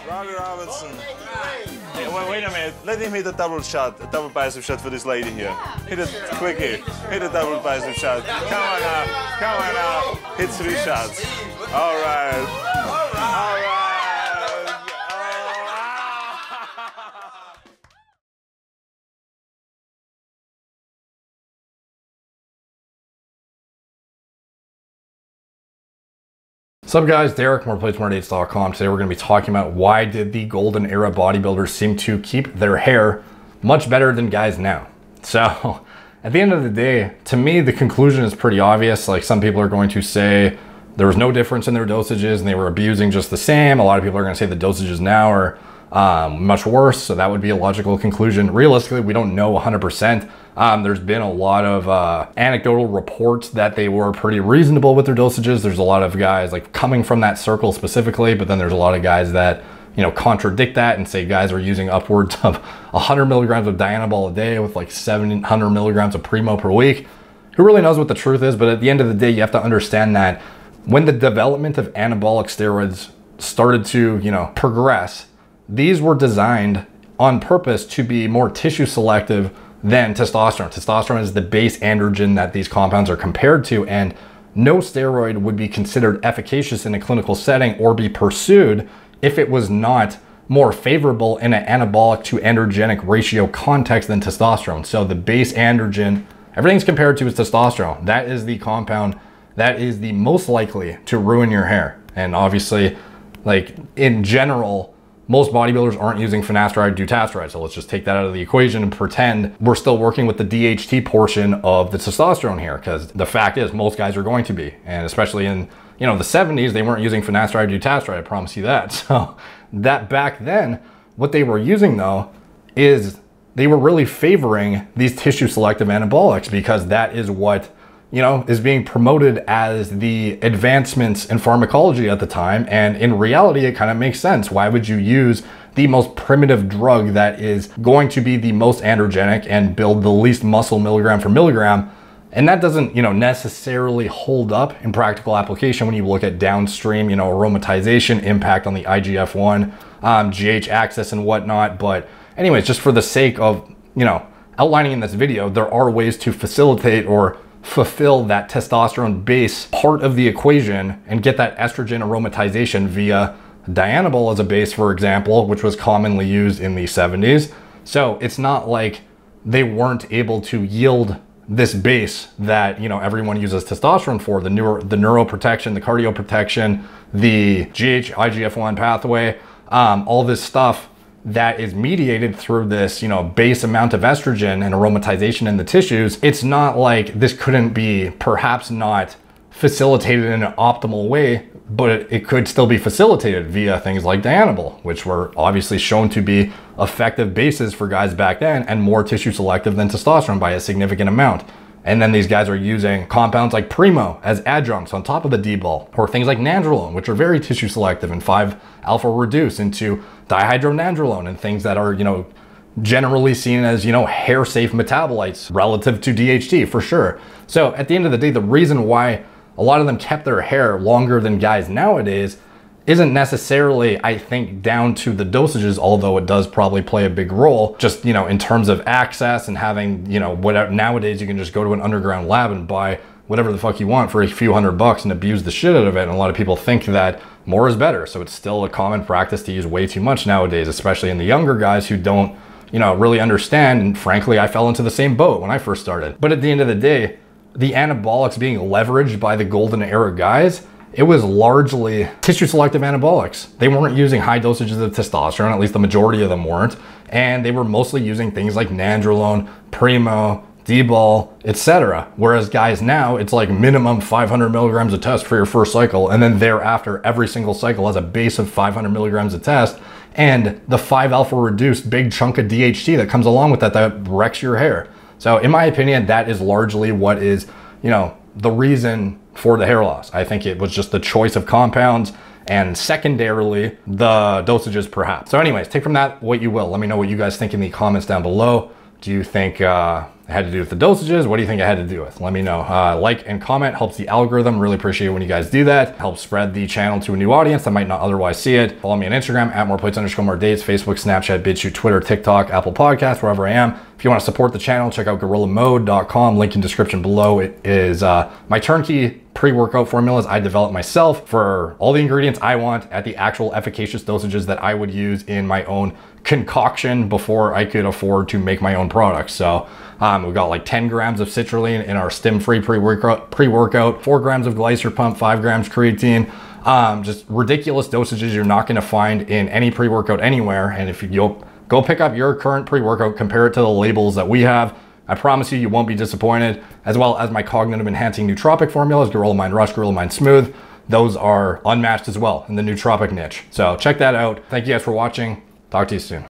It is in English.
Robbie Robertson. Hey, wait a minute. Let him hit a double shot, a double bicep shot for this lady here. Hit it quickly. Hit a double bicep shot. Come on now. Come on now. Hit 3 shots. All right. All right. What's up guys, Derek, moreplates.com. Today we're going to be talking about why did the golden era bodybuilders seem to keep their hair much better than guys now. So at the end of the day, to me, the conclusion is pretty obvious. Like, some people are going to say there was no difference in their dosages and they were abusing just the same. A lot of people are going to say the dosages now are much worse. So that would be a logical conclusion. Realistically, we don't know 100%. There's been a lot of anecdotal reports that they were pretty reasonable with their dosages. There's a lot of guys like coming from that circle specifically, but then there's a lot of guys that, you know, contradict that and say guys are using upwards of 100 milligrams of Dianabol a day with like 700 milligrams of Primo per week. Who really knows what the truth is? But at the end of the day, you have to understand that when the development of anabolic steroids started to, you know, progress, these were designed on purpose to be more tissue selective than testosterone. Testosterone is the base androgen that these compounds are compared to, and no steroid would be considered efficacious in a clinical setting or be pursued if it was not more favorable in an anabolic to androgenic ratio context than testosterone. So the base androgen, everything's compared to is testosterone. That is the compound that is the most likely to ruin your hair. And obviously, like in general, most bodybuilders aren't using finasteride, dutasteride. So let's just take that out of the equation and pretend we're still working with the DHT portion of the testosterone here, because the fact is most guys are going to be. And especially in, you know, the 70s, they weren't using finasteride, dutasteride, I promise you that. So that back then, what they were using though, is they were really favoring these tissue selective anabolics, because that is what, you know, is being promoted as the advancements in pharmacology at the time. And in reality, it kind of makes sense. Why would you use the most primitive drug that is going to be the most androgenic and build the least muscle milligram for milligram? And that doesn't, you know, necessarily hold up in practical application when you look at downstream, you know, aromatization, impact on the IGF-1, GH axis and whatnot. But anyways, just for the sake of, you know, outlining in this video, there are ways to facilitate or fulfill that testosterone base part of the equation and get that estrogen aromatization via Dianabol as a base, for example, which was commonly used in the 70s. So it's not like they weren't able to yield this base that, you know, everyone uses testosterone for, the neuroprotection, the cardio protection, the GH IGF-1 pathway, all this stuff that is mediated through this, you know, base amount of estrogen and aromatization in the tissues. It's not like this couldn't be perhaps not facilitated in an optimal way, but it could still be facilitated via things like Dianabol, which were obviously shown to be effective bases for guys back then and more tissue selective than testosterone by a significant amount. And then these guys are using compounds like Primo as adjuncts on top of the D-ball, or things like nandrolone, which are very tissue selective, and 5-alpha reduce into dihydronandrolone and things that are, you know, generally seen as, you know, hair safe metabolites relative to DHT for sure. So at the end of the day, the reason why a lot of them kept their hair longer than guys nowadays isn't necessarily, I think, down to the dosages, although it does probably play a big role, just, you know, in terms of access and having, you know, whatever. Nowadays you can just go to an underground lab and buy whatever the fuck you want for a few $100 and abuse the shit out of it. And a lot of people think that more is better. So it's still a common practice to use way too much nowadays, especially in the younger guys who don't, you know, really understand. And frankly, I fell into the same boat when I first started. But at the end of the day, the anabolics being leveraged by the golden era guys, it was largely tissue selective anabolics. They weren't using high dosages of testosterone, at least the majority of them weren't. And they were mostly using things like nandrolone, Primo, D-ball, etc. Whereas guys now, it's like minimum 500 milligrams of test for your first cycle. And then thereafter, every single cycle has a base of 500 milligrams of test and the 5-alpha reduced big chunk of DHT that comes along with that wrecks your hair. So in my opinion, that is largely what is, you know, the reason for the hair loss. I think it was just the choice of compounds and secondarily the dosages perhaps. So anyways, take from that what you will. Let me know what you guys think in the comments down below. Do you think it had to do with the dosages? What do you think it had to do with? Let me know. Like and comment helps the algorithm. Really appreciate it when you guys do that. Helps spread the channel to a new audience that might not otherwise see it. Follow me on Instagram at moreplates_more_dates, Facebook, Snapchat, BitChute, Twitter, TikTok, Apple Podcasts, wherever I am. If you want to support the channel, check out GorillaMode.com. Link in description below. It is my turnkey pre-workout formulas I developed myself for all the ingredients I want at the actual efficacious dosages that I would use in my own concoction before I could afford to make my own products. So we've got like 10 grams of citrulline in our stim-free pre-workout, 4 grams of glycer pump, 5 grams creatine. Just ridiculous dosages you're not going to find in any pre-workout anywhere. And if you go pick up your current pre-workout, compare it to the labels that we have, I promise you, you won't be disappointed. As well as my cognitive enhancing nootropic formulas, Gorilla Mind Rush, Gorilla Mind Smooth. Those are unmatched as well in the nootropic niche. So check that out. Thank you guys for watching. Talk to you soon.